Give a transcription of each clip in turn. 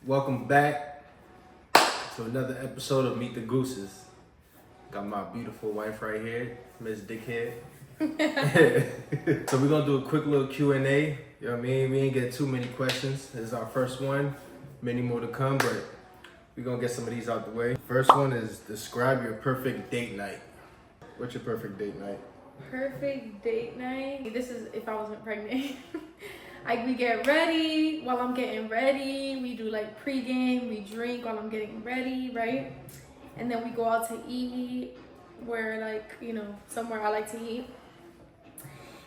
Welcome back to another episode of Meet the Gooses. Got my beautiful wife right here, Miss Dickhead. So we're gonna do a quick little Q&A. You know what I mean? We ain't get too many questions. This is our first one. Many more to come, but we're gonna get some of these out the way. First one is describe your perfect date night. What's your perfect date night? Perfect date night. This is if I wasn't pregnant. Like we get ready while I'm getting ready. We do like pregame. We drink while I'm getting ready, right? And then we go out to eat, where like somewhere I like to eat.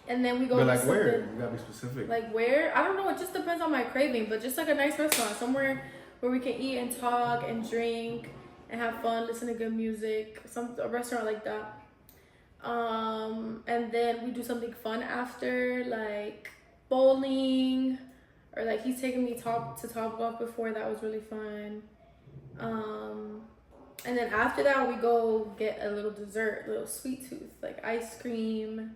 And then we go. But like where? You gotta be specific. Like where? I don't know. It just depends on my craving. But just like a nice restaurant, somewhere where we can eat and talk and drink and have fun, listen to good music. A restaurant like that. And then we do something fun after, like bowling, or like he's taking me to Topgolf before. That was really fun. And then after that we go get a little dessert, a little sweet tooth, like ice cream.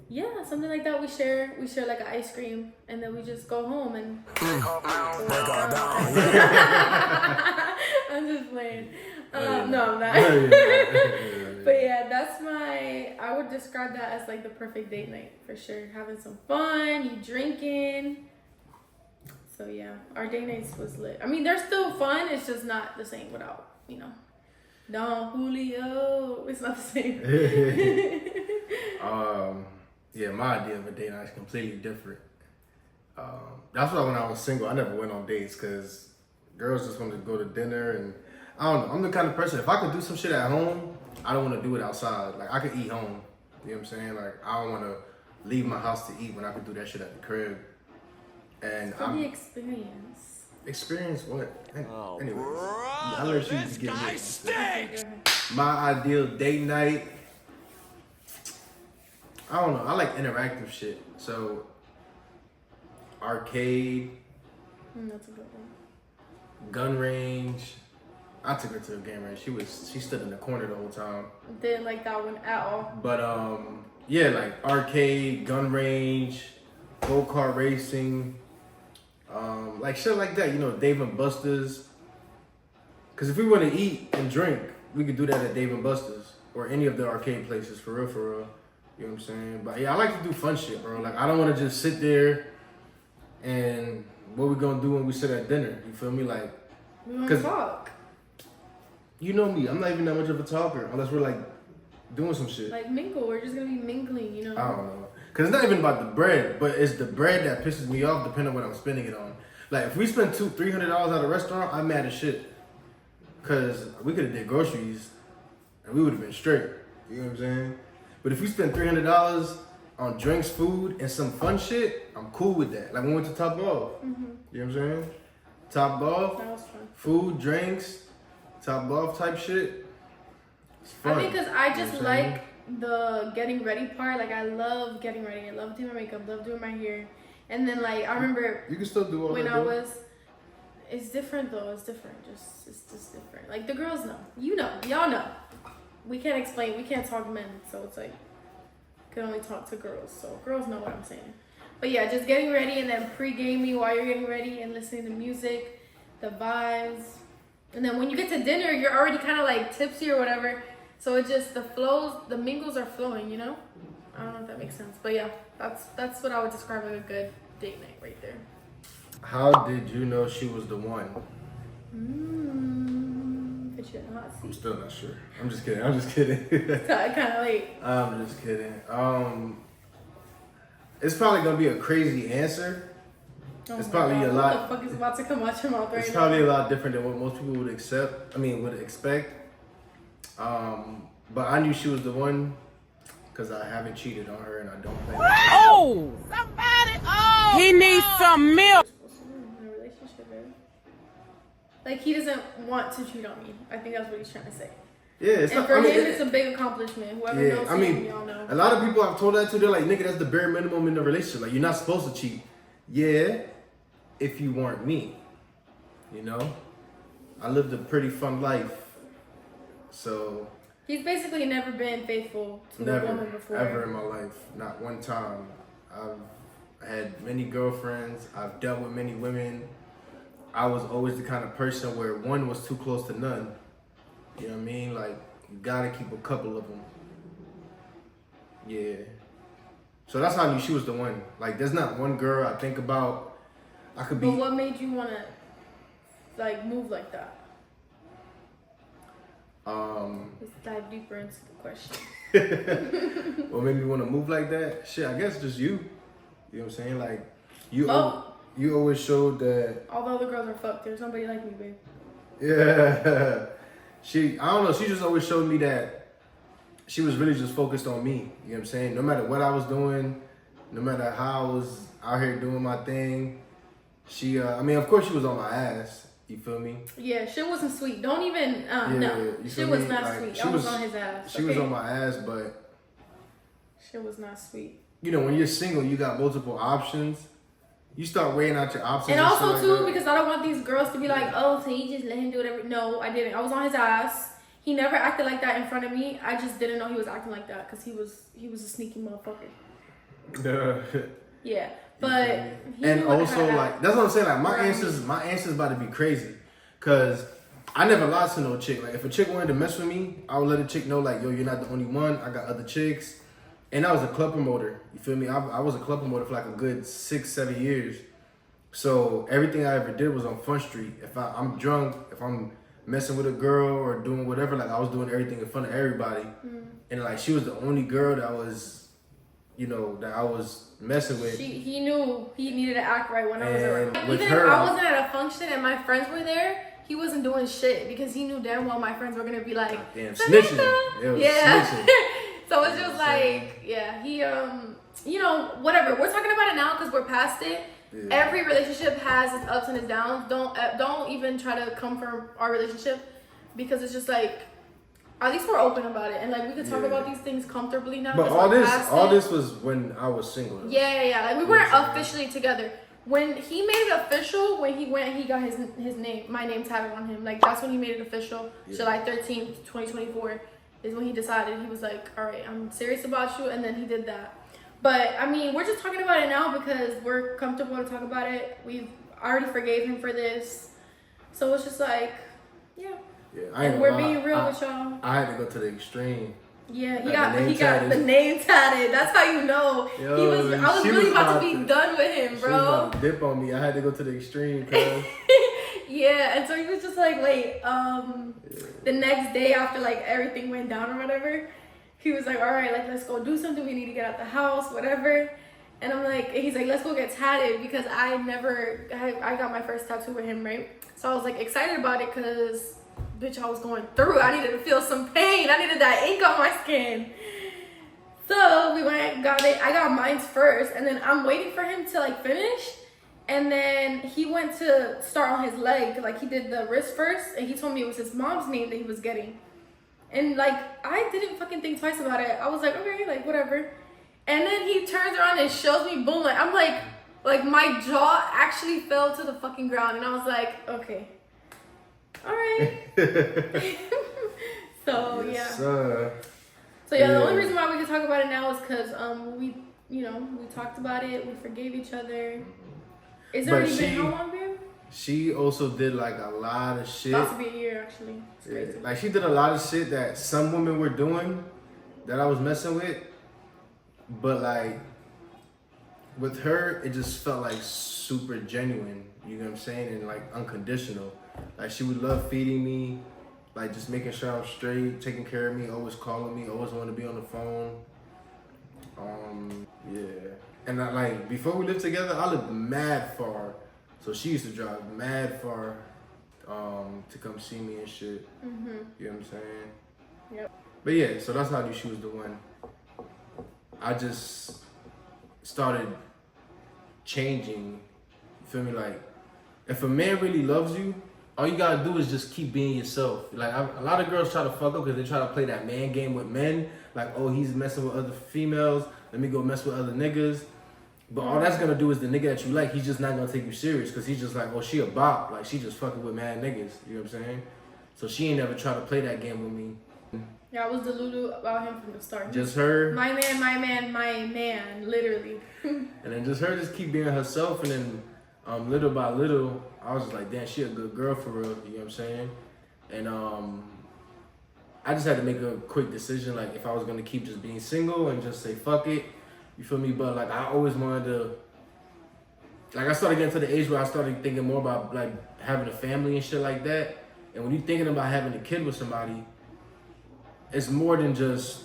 Yeah, something like that. We share like an ice cream, and then we just go home and I'm just playing. No, I'm not. But yeah, I would describe that as like the perfect date night for sure. Having some fun, you drinking. So yeah, our date nights was lit. I mean, they're still fun. It's just not the same without, Don Julio. It's not the same. Yeah, my idea of a date night is completely different. That's why when I was single, I never went on dates because girls just wanted to go to dinner, and I don't know. I'm the kind of person, if I could do some shit at home, I don't want to do it outside. Like, I could eat home. You know what I'm saying? Like, I don't want to leave my house to eat when I could do that shit at the crib. And for the experience. Experience what? Oh, anyways, brother, I learned this guy stinks. My ideal date night, I don't know. I like interactive shit. So, arcade, That's a good one. gun range. I took her to a game range. She stood in the corner the whole time. Didn't like that one at all. But yeah, like arcade, gun range, go-kart racing, like shit like that. Dave and Buster's. Cause if we want to eat and drink, we could do that at Dave and Buster's or any of the arcade places. For real, for real. You know what I'm saying? But yeah, I like to do fun shit, bro. Like, I don't want to just sit there and what we gonna do when we sit at dinner? You feel me? Like, we want to talk. You know me, I'm not even that much of a talker unless we're like doing some shit. Like mingle, we're just gonna be mingling, I don't know. Cause it's not even about the bread, but it's the bread that pisses me off depending on what I'm spending it on. Like if we spend $200-$300 at a restaurant, I'm mad as shit. Cause we could have did groceries and we would have been straight. You know what I'm saying? But if we spend $300 on drinks, food, and some fun shit, I'm cool with that. Like when we went to Top Golf. Mm-hmm. You know what I'm saying? Top Golf, that was fun. Food, drinks, Top Golf type shit. It's fun. I think because I just like the getting ready part. Like I love getting ready. I love doing my makeup, love doing my hair. And then like I remember you can still do all when that. It's different though. It's different. It's just different. Like the girls know. Y'all know. We can't explain. We can't talk men. So it's like can only talk to girls. So girls know what I'm saying. But yeah, just getting ready and then pre-gaming while you're getting ready and listening to music, the vibes. And then when you get to dinner, you're already kind of like tipsy or whatever. So it just, the mingles are flowing, I don't know if that makes sense. But yeah, that's what I would describe as a good date night right there. How did you know she was the one? Put you in the hot I'm seat. still not sure. I'm just kidding. It's kind of late. I'm just kidding. It's probably going to be a crazy answer. It's probably a lot. What the fuck is about to come out your mouth right now? It's probably a lot different than what most people would expect. But I knew she was the one because I haven't cheated on her and I don't think. Oh! Somebody! Oh! He needs some milk! In a relationship, right? Like he doesn't want to cheat on me. I think that's what he's trying to say. Yeah, it's and not, for him, it's a big accomplishment. Whoever knows him, y'all know. A lot of people I've told that to, they're like, nigga, that's the bare minimum in a relationship. Like, you're not supposed to cheat. Yeah, if you weren't me. I lived a pretty fun life. So. He's basically never been faithful to a woman before. Ever in my life. Not one time. I've had many girlfriends. I've dealt with many women. I was always the kind of person where one was too close to none. You know what I mean? Like, you gotta keep a couple of them. Yeah. So that's how I knew she was the one. Like, there's not one girl I think about. I could be. But what made you wanna like move like that? Let's dive deeper into the question. What made me want to move like that? Shit, I guess just you. You know what I'm saying? Like, you always showed that. All the other girls are fucked. There's nobody like me, babe. Yeah. I don't know, she just always showed me that she was really just focused on me. You know what I'm saying? No matter what I was doing, no matter how I was out here doing my thing, she, I mean, of course she was on my ass. You feel me? Yeah, shit wasn't sweet. Don't even, no. Shit was not sweet. I was on his ass. She was on my ass, but. Shit was not sweet. You know, when you're single, you got multiple options. You start weighing out your options. And also, like too, that. Because I don't want these girls to be like, oh, so you just let him do whatever. No, I didn't. I was on his ass. He never acted like that in front of me. I just didn't know he was acting like that because he was a sneaky motherfucker. Yeah. But and also like that's what I'm saying. Like my answers about to be crazy, cause I never lied to no chick. Like if a chick wanted to mess with me, I would let a chick know like, yo, you're not the only one. I got other chicks, and I was a club promoter. You feel me? I was a club promoter for like a good 6-7 years. So everything I ever did was on Front Street. If I'm drunk, if I'm messing with a girl or doing whatever, like I was doing everything in front of everybody, and like she was the only girl that was, you know, that I was messing with. He knew he needed to act right when I was around. With Even her, if I wasn't at a function and my friends were there, he wasn't doing shit because he knew damn well my friends were gonna be like, damn, snitching. Yeah. Snitching. So it's just like, yeah, he you know, whatever. We're talking about it now because we're past it. Yeah. Every relationship has its ups and its downs. Don't even try to come from our relationship because it's just like, at least we're open about it and like we could talk about these things comfortably now. But all this was when I was single. Yeah. Like we weren't officially together. When he made it official, when he got his name, my name tatted on him. Like that's when he made it official. Yeah. July 13th, 2024 is when he decided. He was like, all right, I'm serious about you, and then he did that. But I mean, we're just talking about it now because we're comfortable to talk about it. We've already forgave him for this, so it's just like, yeah. And we're being real with y'all. I had to go to the extreme. Yeah, he got the name tatted. That's how you know. Yo, I was really about to be done with him, bro. She was about to dip on me. I had to go to the extreme, cuz. Yeah, and so he was just like, wait, the next day after like everything went down or whatever, he was like, all right, like let's go do something. We need to get out the house, whatever. And I'm like, he's like, let's go get tatted because I got my first tattoo with him, right? So I was like excited about it because, bitch, I was going through. I needed to feel some pain. I needed that ink on my skin. So we went, got it. I got mine first, and then I'm waiting for him to like finish. And then he went to start on his leg. Like he did the wrist first, and he told me it was his mom's name that he was getting. And like I didn't fucking think twice about it. I was like, okay, like whatever. And then he turns around and shows me boom. Like I'm like my jaw actually fell to the fucking ground, and I was like, okay. All right. So yes, yeah. Sir. So yeah, the only reason why we can talk about it now is because we talked about it, we forgave each other. It's already been how long, babe? She also did like a lot of shit. About to be a year actually. It's crazy. Like she did a lot of shit that some women were doing that I was messing with, but like with her, it just felt like super genuine. You know what I'm saying? And like unconditional. Like she would love feeding me, like just making sure I'm straight, taking care of me, always calling me, always want to be on the phone. Yeah. And like before we lived together, I lived mad far, so she used to drive mad far, to come see me and shit. Mm-hmm. You know what I'm saying? Yep. But yeah, so that's how I knew she was the one. I just started changing. You feel me? Like if a man really loves you, all you gotta do is just keep being yourself. Like a lot of girls try to fuck up because they try to play that man game with men. Like, oh, he's messing with other females. Let me go mess with other niggas. But all that's gonna do is the nigga that you like, he's just not gonna take you serious because he's just like, oh, she a bop. Like she just fucking with mad niggas. You know what I'm saying? So she ain't never tried to play that game with me. Yeah, I was delulu about him from the start. Just her. My man, literally. And then just her just keep being herself, and then little by little, I was just like, damn, she a good girl for real. You know what I'm saying? And I just had to make a quick decision, like if I was gonna keep just being single and just say fuck it. You feel me? But like I always wanted to. Like I started getting to the age where I started thinking more about like having a family and shit like that. And when you're thinking about having a kid with somebody, it's more than just,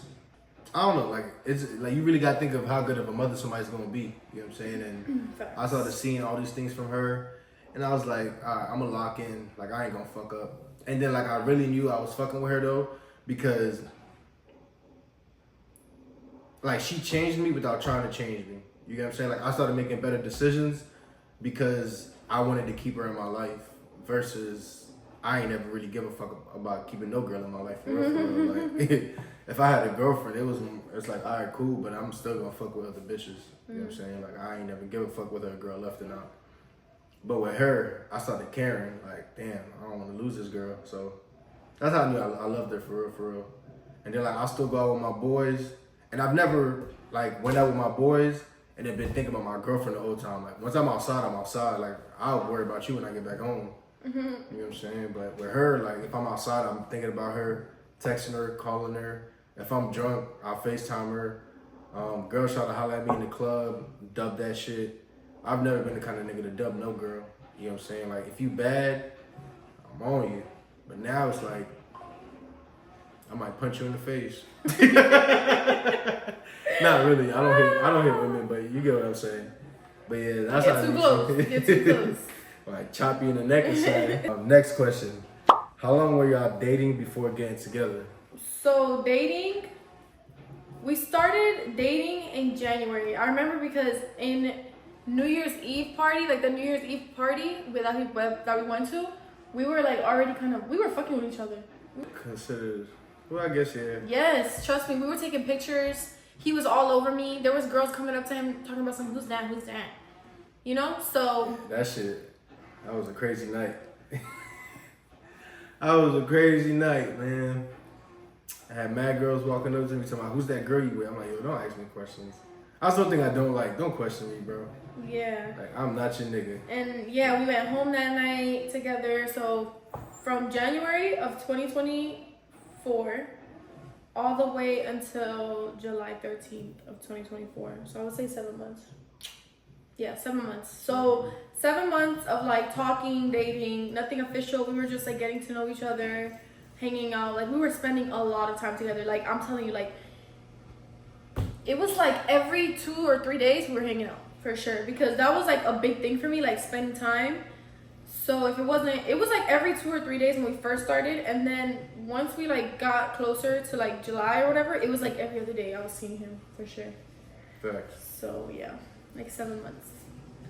I don't know, like it's like you really gotta think of how good of a mother somebody's gonna be. You know what I'm saying? And I started seeing all these things from her, and I was like, all right, I'm gonna lock in. Like I ain't gonna fuck up. And then like I really knew I was fucking with her though, because like she changed me without trying to change me. You get what I'm saying? Like I started making better decisions because I wanted to keep her in my life versus I ain't never really give a fuck about keeping no girl in my life for real. For real. Like if I had a girlfriend, it's like, all right, cool, but I'm still gonna fuck with other bitches. You know what I'm saying? Like I ain't never give a fuck whether a girl left or not. But with her, I started caring. Like, damn, I don't want to lose this girl. So that's how I knew I loved her for real, for real. And then like I still go out with my boys, and I've never like went out with my boys and then been thinking about my girlfriend the whole time. Like once I'm outside, I'm outside. Like I'll worry about you when I get back home. You know what I'm saying? But with her, like if I'm outside, I'm thinking about her, texting her, calling her. If I'm drunk, I'll FaceTime her. Girls try to holler at me in the club, dub that shit. I've never been the kind of nigga to dub no girl. You know what I'm saying? Like if you bad, I'm on you. But now it's like I might punch you in the face. Not really. I don't hit women, but you get what I'm saying. But yeah, that's how Get too close. Get too close. Like chop you in the neck or something. Next question. How long were y'all dating before getting together? So dating, we started dating in January. I remember because in New Year's Eve party, like the New Year's Eve party that we went to, we were like already we were fucking with each other. Considered, well, I guess, yeah. Yes, trust me, we were taking pictures. He was all over me. There was girls coming up to him talking about something, who's that? You know, so. That was a crazy night. That was a crazy night, man. I had mad girls walking up to me talking about, who's that girl you with? I'm like, yo, don't ask me questions. That's one thing I don't like. Don't question me, bro. Yeah. Like, I'm not your nigga. And yeah, we went home that night together. So from January of 2024 all the way until July 13th of 2024. So I would say 7 months. Yeah, 7 months. So 7 months of like talking, dating, nothing official. We were just like getting to know each other, hanging out. Like we were spending a lot of time together. Like I'm telling you, like it was like every 2 or 3 days we were hanging out for sure, because that was like a big thing for me, like spending time. So if it was like every 2 or 3 days when we first started, and then once we like got closer to like July or whatever, it was like every other day I was seeing him for sure. Facts. So yeah, like 7 months,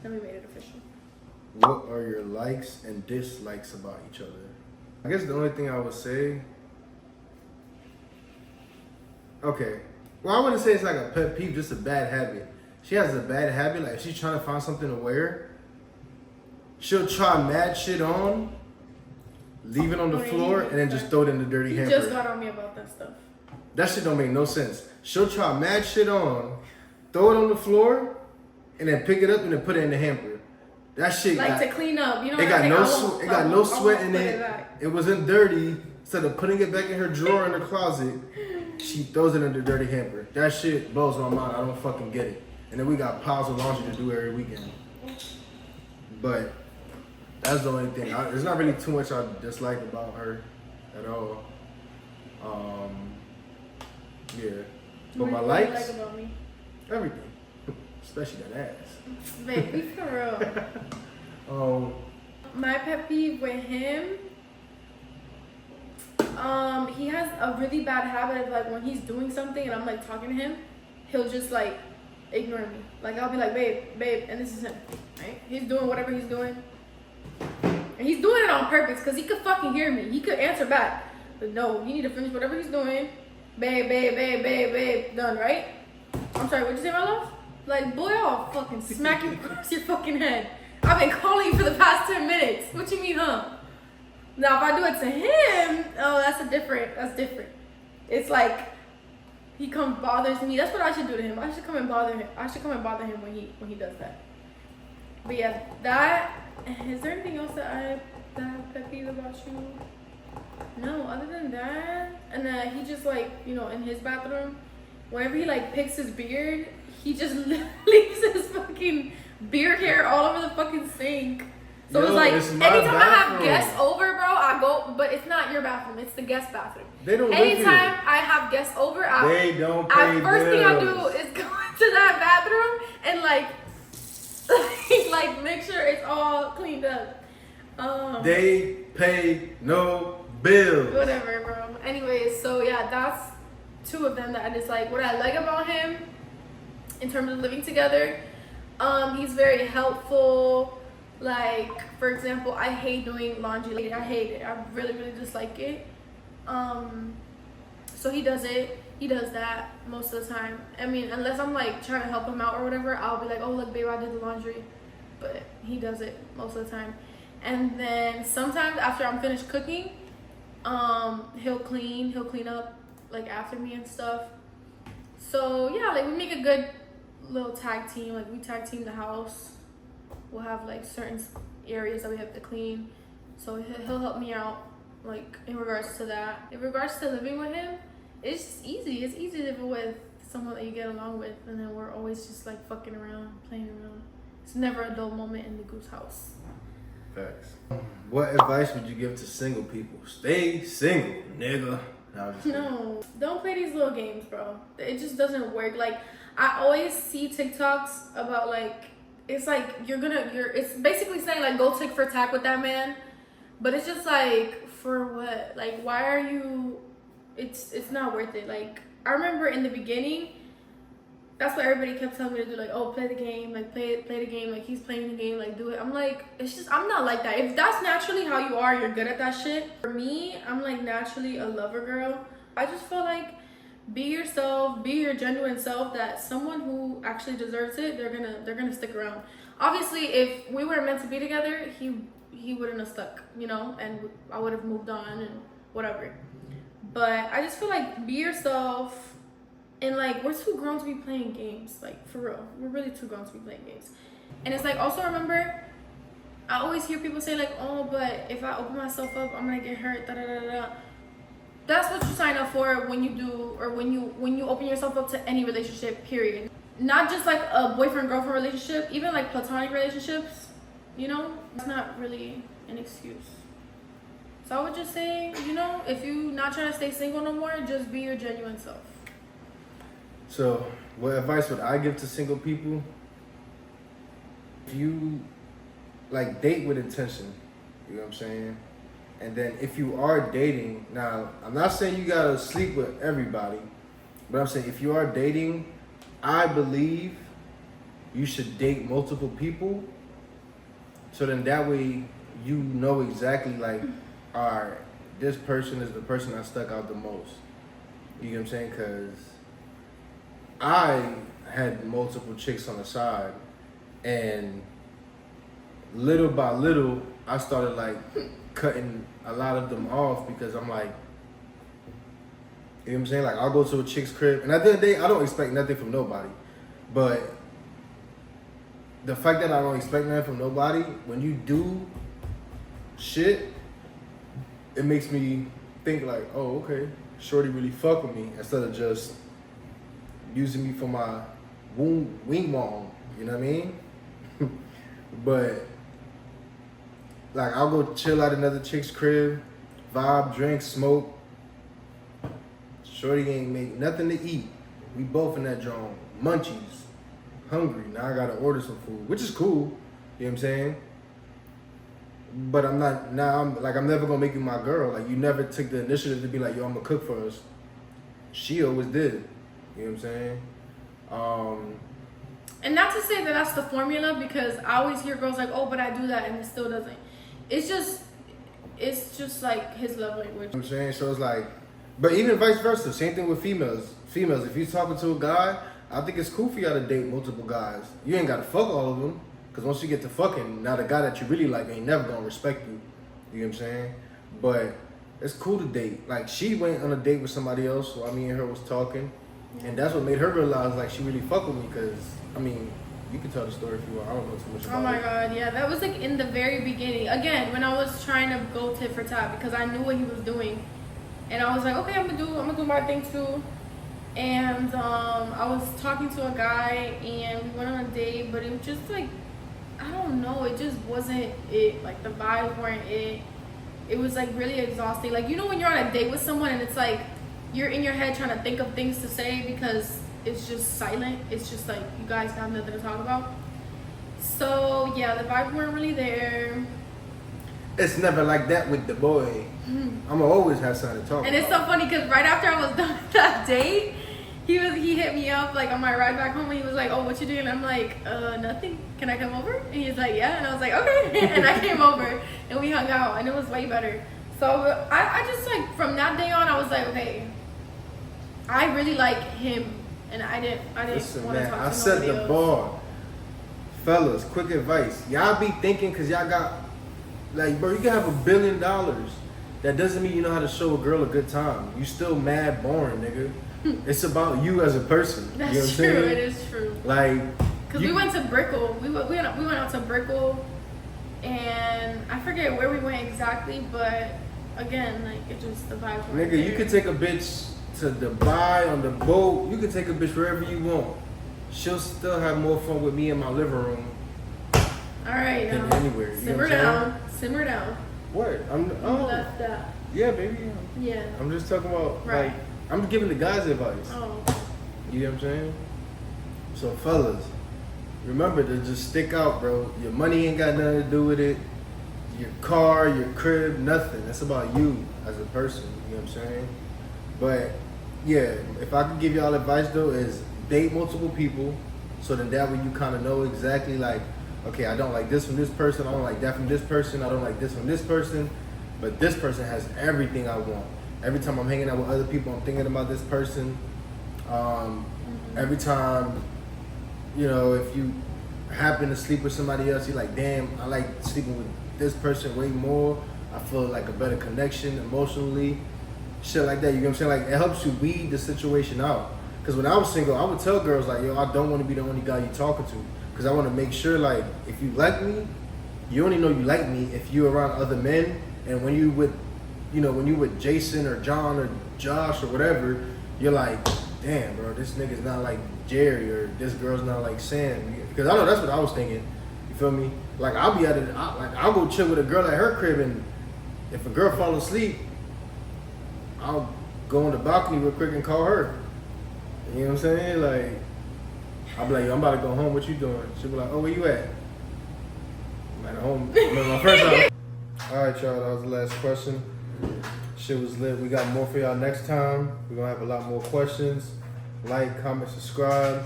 then we made it official. What are your likes and dislikes about each other? I guess the only thing I would say, okay, well I wouldn't say it's like a pet peeve, just a bad habit. She has a bad habit, like if she's trying to find something to wear, she'll try mad shit on, leave it on the floor, and then just throw it in the dirty hamper. You just got on me about that stuff. That shit don't make no sense. She'll try mad shit on, throw it on the floor, and then pick it up and then put it in the hamper. That shit like to clean up, you know. It got no sweat in it. It wasn't dirty. Instead of putting it back in her drawer in her closet, she throws it in the dirty hamper. That shit blows my mind. I don't fucking get it. And then we got piles of laundry to do every weekend. But that's the only thing. There's not really too much I dislike about her at all. Yeah. But my likes, like about me? everything. Especially that ass. Babe, be for real. My pet peeve with him, he has a really bad habit of like when he's doing something and I'm like talking to him, he'll just like ignore me. Like I'll be like, babe, and this is him, right? He's doing whatever he's doing. And he's doing it on purpose because he could fucking hear me. He could answer back. But no, you need to finish whatever he's doing. Babe, done, right? I'm sorry, what'd you say, my love? Like, boy, I'll fucking smack you across your fucking head. I've been calling you for the past 10 minutes. What you mean, huh? Now, if I do it to him, oh, that's different. It's like, he comes bothers me. That's what I should do to him. I should come and bother him when he does that. But yeah, that. Is there anything else that I pet peeve about you? No, other than that, and he just like, you know, in his bathroom, whenever he like picks his beard, he just leaves his fucking beard hair all over the fucking sink. So Yo, it's like it's my anytime I have bathroom. guests over, bro, I go, but it's not your bathroom, it's the guest bathroom. They don't live here. Anytime I have guests over, They don't pay first thing I do bills. is go into that bathroom and like like make sure it's all cleaned up. They pay no bills. Whatever, bro. Anyways, so yeah, that's two of them that I dislike. What I like about him in terms of living together, he's very helpful. Like, for example, I hate doing laundry. I hate it. I really, really dislike it. So he does it. He does that most of the time. I mean, unless I'm like trying to help him out or whatever, I'll be like, oh look, babe, I did the laundry. But he does it most of the time. And then sometimes after I'm finished cooking, he'll clean up like after me and stuff. So yeah, like we make a good little tag team. Like we tag team the house. We'll have like certain areas that we have to clean. So he'll help me out like in regards to that. In regards to living with him, it's just easy. It's easy to live with someone that you get along with, and then we're always just like fucking around, playing around. It's never a dull moment in the Goose house. Facts. What advice would you give to single people? Stay single, nigga. No, don't play these little games, bro. It just doesn't work. Like, I always see TikToks about like, it's like it's basically saying like go tick for tack with that man, but it's just like, for what? Like, why are you? It's not worth it. Like, I remember in the beginning, that's what everybody kept telling me to do. Like, oh, play the game. Like, play the game. Like, he's playing the game. Like, do it. I'm like, it's just, I'm not like that. If that's naturally how you are, you're good at that shit. For me, I'm like naturally a lover girl. I just feel like be yourself, be your genuine self. That someone who actually deserves it, they're gonna stick around. Obviously, if we were meant to be together, he wouldn't have stuck, you know, and I would have moved on and whatever. But I just feel like be yourself. And like, we're too grown to be playing games, like for real. We're really too grown to be playing games. And it's like, also remember, I always hear people say like, oh, but if I open myself up, I'm gonna get hurt, da da da da. That's what you sign up for when you do, or when you open yourself up to any relationship, period. Not just like a boyfriend-girlfriend relationship, even like platonic relationships, you know? It's not really an excuse. So I would just say, you know, if you're not trying to stay single no more, just be your genuine self. So, what advice would I give to single people? If you, like, date with intention, you know what I'm saying? And then if you are dating, now, I'm not saying you gotta sleep with everybody, but I'm saying if you are dating, I believe you should date multiple people, so then that way you know exactly, like, all right, this person is the person that stuck out the most. You know what I'm saying? Because I had multiple chicks on the side, and little by little, I started like cutting a lot of them off because I'm like, you know what I'm saying? Like, I'll go to a chick's crib, and at the end of the day, I don't expect nothing from nobody. But the fact that I don't expect nothing from nobody, when you do shit, it makes me think like, oh, okay, shorty really fuck with me, instead of just using me for my wing wong, you know what I mean? But like, I'll go chill at another chick's crib, vibe, drink, smoke. Shorty ain't make nothing to eat. We both in that joint, munchies, hungry. Now I gotta order some food, which is cool, you know what I'm saying? But I'm never gonna make you my girl. Like, you never took the initiative to be like, yo, I'm gonna cook for us. She always did. You know what I'm saying? And not to say that that's the formula, because I always hear girls like, oh, but I do that, and it still doesn't. It's just like his love language. You know what I'm saying? So it's like, but even vice versa, same thing with females. Females, if you're talking to a guy, I think it's cool for y'all to date multiple guys. You ain't gotta fuck all of them, because once you get to fucking, now the guy that you really like ain't never gonna respect you. You know what I'm saying? But it's cool to date. Like, she went on a date with somebody else while me and her was talking. And that's what made her realize, like, she really fuck with me, because, I mean, You can tell the story if you want. I don't know too much about it. Oh my god, yeah, that was like in the very beginning. Again, when I was trying to go tit for tat because I knew what he was doing, and I was like, okay, I'm gonna do my thing too. And I was talking to a guy, and we went on a date, but it was just like, I don't know, it just wasn't it. Like the vibes weren't it. It was like really exhausting. Like, you know when you're on a date with someone and it's like you're in your head trying to think of things to say because it's just silent. It's just like you guys have nothing to talk about. So yeah, the vibes weren't really there. It's never like that with the boy. I'ma always have something to talk And it's so about. funny because right after I was done with that date, he hit me up like on my ride back home, and he was like, oh, what you doing? And I'm like, nothing. Can I come over? And he's like, yeah. And I was like, okay. And I came over and we hung out, and it was way better. So I just like from that day on, I was like, okay, I really like him, and I didn't Listen, want to man, talk I to set nobody the else. bar. Fellas, quick advice. Y'all be thinking because y'all got, like, bro, you can have $1 billion. That doesn't mean you know how to show a girl a good time. You still mad boring, nigga. It's about you as a person. That's you know what I'm true. saying? It is true. Like, Cause we went to Brickell. We went out to Brickell, and I forget where we went exactly, but again, like it just the vibes weren't nigga, you there. could take a bitch to Dubai on the boat. You could take a bitch wherever you want. She'll still have more fun with me in my living room All right, than now anywhere. You know simmer what I'm down, simmer down. What? I'm You oh left that. yeah, baby. Yeah. I'm just talking about Right. like I'm giving the guys advice. Oh. You know what I'm saying? So fellas, remember to just stick out, bro. Your money ain't got nothing to do with it. Your car, your crib, nothing. That's about you as a person. You know what I'm saying? But yeah, if I could give y'all advice though, is date multiple people, so then that way you kind of know exactly like, okay, I don't like this from this person. I don't like that from this person. I don't like this from this person. But this person has everything I want. Every time I'm hanging out with other people, I'm thinking about this person. Every time, you know, if you happen to sleep with somebody else, you're like, damn, I like sleeping with this person way more. I feel like a better connection emotionally. Shit like that, you know what I'm saying? Like, it helps you weed the situation out. Because when I was single, I would tell girls, like, yo, I don't want to be the only guy you talking to. Because I want to make sure, like, if you like me, you only know you like me if you're around other men. And when you with, you know, when you with Jason or John or Josh or whatever, you're like, damn, bro, this nigga's not like Jerry or this girl's not like Sam. Because I know that's what I was thinking. You feel me? Like, I'll be at it, I'll go chill with a girl at her crib, and if a girl fall asleep, I'll go on the balcony real quick and call her. You know what I'm saying? Like, I'll be like, yo, I'm about to go home. What you doing? She'll be like, oh, where you at? I'm at home. I'm at my friend's house. All right, y'all. That was the last question. Shit was lit. We got more for y'all next time. We're going to have a lot more questions. Like, comment, subscribe.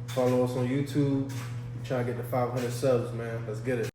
Follow us on YouTube. We're trying to get to 500 subs, man. Let's get it.